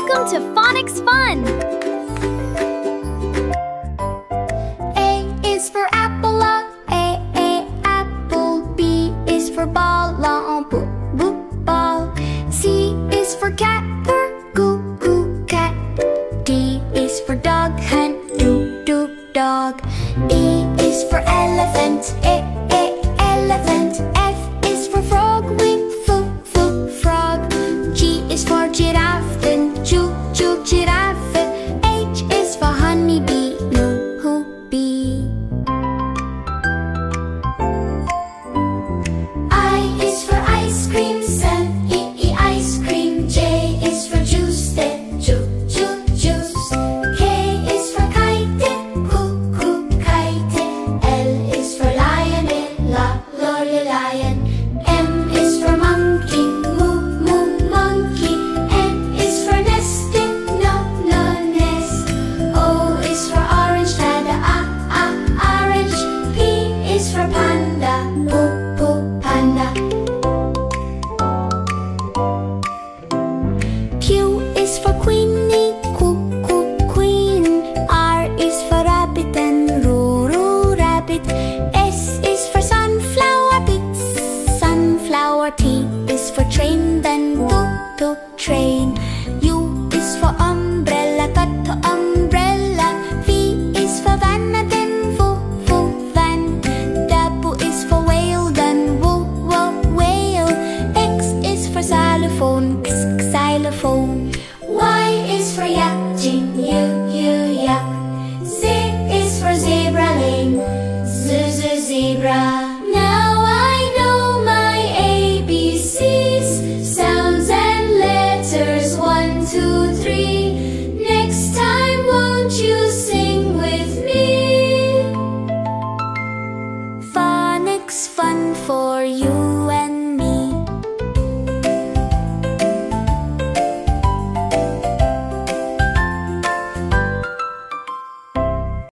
Welcome to Phonics Fun! A is for apple, A, apple. B is for ball, B, ball. C is for cat, goo, cat. D is for dog, dog. E is for elephant, elephant. F is for frog, frog. G is for giraffe, giraffe. H is for honeybee, bee. I is for ice cream, ice cream. J is for juice, juice. K is for kite, kite. L is for lion, lion. M is for monkey, monkey. N is for nesting, nest. O is for orange, orange. P is for panda, panda. Q is for queenie, queen. R is for rabbit and rabbit. S is for sunflower, sunflower. T is for train, then train. U is for umbrella, umbrella. V is for van, then van. W is for whale, then whale. X is for xylophone, xylophone. Y is for yak, yak. Z is for zebra lane, zebra. Now I know my ABCs, sounds and letters, 1, 2, 3. Next time won't you sing with me? Phonics fun for you.